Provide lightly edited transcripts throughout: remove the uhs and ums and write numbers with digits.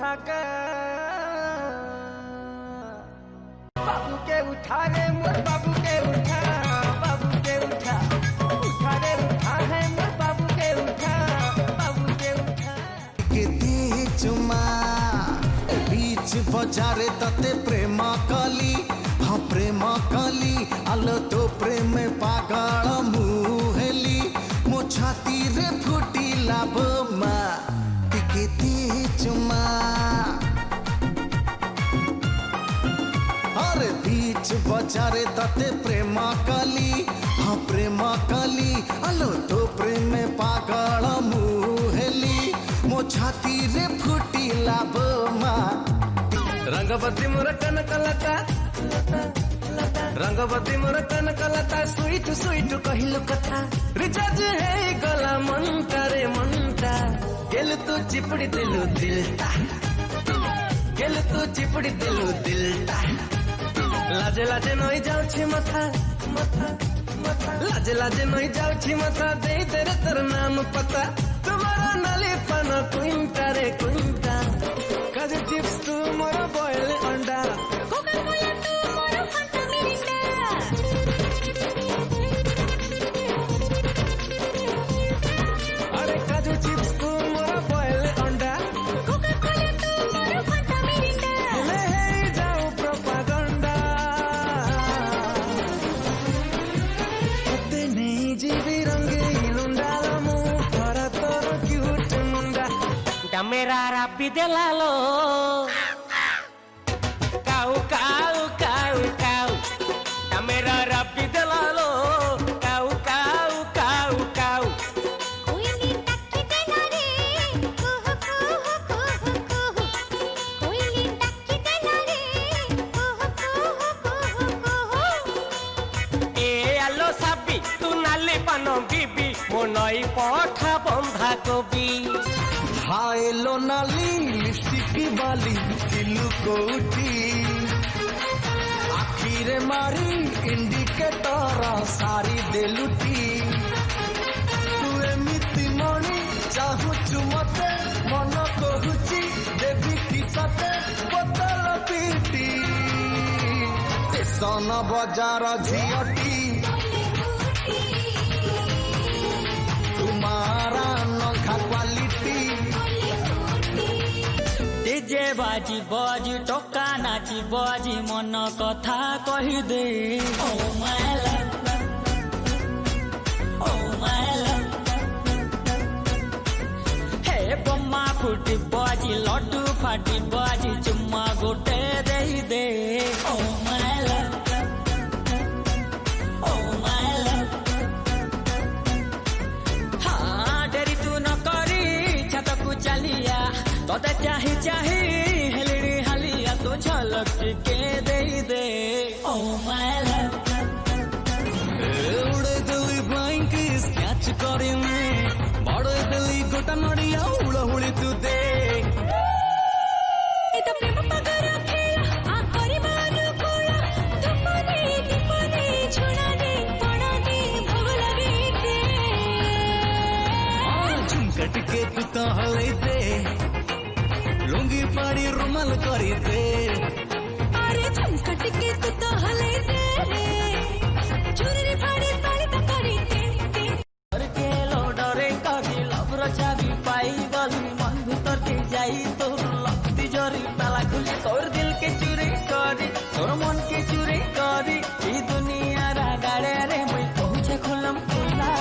उठा के बाबू के उठा रे मोर बाबू के उठा, बाबू के उठा, उठा रे उठा है मोर बाबू के उठा, बाबू के उठा। केते चुमा बीच बजारे तते प्रेम कली, हाँ प्रेम कली आलो तो प्रेम पागल मुहेली मो छाती रे फुटिला बोमा केते चुमा। अरे बीच बजारे तते प्रेम कली, हाँ प्रेम कली आलो तो प्रेम पागल मुहेली मो छाती रे फुटिला बोमा। रंगवती मोर कनकलता, रंगवती मोर कनकलता स्वीट स्वीट कहिलो कथा रिचार्ज है गला मनटा रे मनटा गेल तू चिपड़ी दिलु दिलता, गेल तू चिपड़ी दिलु दिलता। लाजे लाजे नई जाउछि मथा मथा मथा, लाजे लाजे नई जाउछि मथा दे तेरे तोर नाम पता तुम्हारा नाली पाना कुइंटा रे कुइंटा। काजू चिप्स तू मोर बॉयल अंडा, कोका कोला तू मोर फंटा मिरिंडा। अरे काजू चिप्स तू मोर बॉयल अंडा, कोका कोला तू मोर फंटा मिरिंडा। ले हे जाऊ प्रोपागंडा ते नहीं जीवी रंगीन उंडाला मु थरा तोर क्यूट मुंडा डमेरा राबी देलालो काऊ काऊ काऊ काऊ डमेरा राबी देलालो काऊ काऊ काऊ काऊ। कोयली टक्की देला रे कुहू कुहू कुहू कुहू, कोयली टक्की देला रे कुहू कुहू कुहू कुहू। ए आलो साबी तू नाली पानो बीबी मो नई पठा बंधा कोबी। हाय लो नाली लिपस्टिक वाली दिलु कोठी आखिरे मारी इंडिकेटर सारी देलुटी। तू एमिति मणि चाहुचु मते मन कहुची देवी की सते बोतल पीटी सन बजार झियटी तुम्हारा नखा क्वालिटी। डीजे बाजी बाजी टोका नाची बाजी मन कथा कही दे। Oh my love, oh my love, हे बम्मा फुटी बाजी लड्डू फाटी बाजी चुम्मा गोटे दे दे। Oh my love, oh my love, हाँ डेरी तू न करी छत को चलिया तोते चाही चाही हेलड़ी हालिया तो झलक के दे दे। ओ माय लव, उड़े दिल्ली फ्लाइंग किस कैच करी मैं बड़े दिल्ली गोटा नड़िया उड़ा उड़ी तू दे। एतो प्रेम पगर खेला आ परिवार कोला तुमने दीपने छुड़ा दे पड़ा दे भोग लगे के। झुमकट के तू तो हले दे लुंगी पाड़ी रुमाल करी दे। अरे झुमकट के तू तो हले दे चुरी फाड़ी साड़ी तो करी दे। के लोडरे कभी लवर चाबी पाई गली मन भीतर के जाई तो लक्ति जरी ताला खुली तोर दिल के चुरी करी तोर मन के चुरी करी ई दुनिया रा गाड़े रे मैं पहुंचे खुलम खुला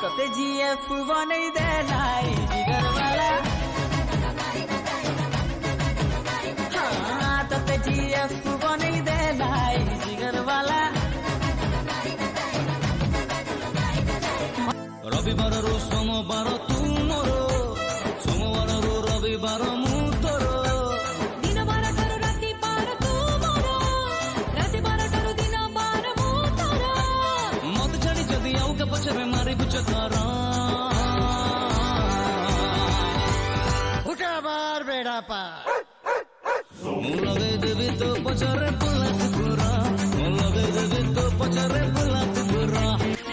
कते जीएफ बनै दे नाई जिगर वाला। हाँ तते जीएफ बनै दे नाई जिगर वाला। रविवार रो सोमवार तू मोर सोमवार रो रविवार मु तोर। दिन बार करू राति पार तू मोर राति बार करू दिन बार मु तोर। मत छाड़ी जदि आउ के पछरे मारी बुच कर उठा बार बेड़ा पार मु लगे देवी तो पछरे पुलत गुरा मु लगे देवी तो पछरे पुलत गुरा।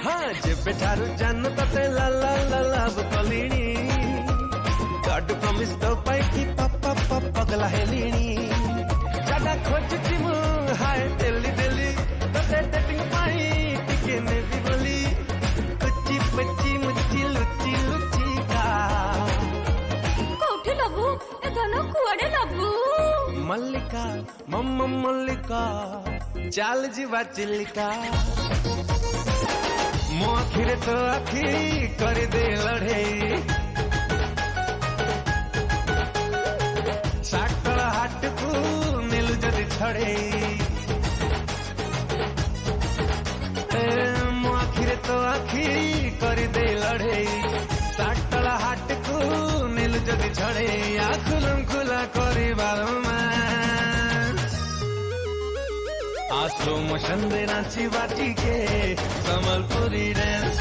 हाँ जेबे ठारू जानु तते ला ला ला ला कलिणी गॉड प्रॉमिस तो पाई की पापा पापा पगला हेलिणी जाडा खोजुची मु हाय डेली डेली तोते डेटिंग पाई टिके नेबी बोली कुची पची मुची लुची लुची का कोठे लबू ए धन कुआडे लबू मल्लिका मम्मा मल्लिका चाल जीवा चिल्लिका मो आखिरे तो आखी कर दे लड़े साकल हाट को नीलू जदि छड़े मो आखिरे तो आखी कर दे लड़े साकल हाट को नीलू जदि छड़े आखुलम खुला करे बारमा आसो मशंदे नाची बाटी के संबलपुरी डांस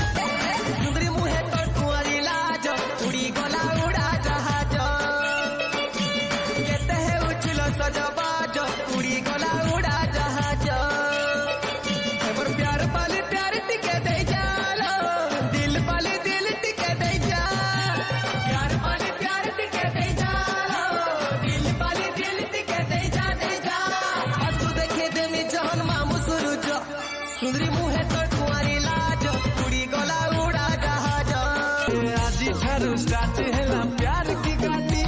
सुंदरी मुहे तो कुंवारी लाज उड़ी गला उड़ा जहाज केते है उछलो सजबाज उड़ी गला उड़ा जहाज एबर प्यार पाली प्यार टिके दे जालो दिल पाली दिल टिके दे जा प्यार पाली प्यार टिके दे जालो दिल पाली दिल टिके दे जा आसु देखे दे मी जहन मामू सुरुज सुंदरी मुहे तो कुंवारी लाज उड़ी गला उड़ा जहाज आज ठारू स्टार्ट हैला प्यार की गाड़ी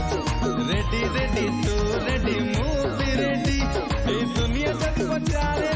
रेडी रेडी तू रेडी मूव रेडी ए दुनिया तक पचारे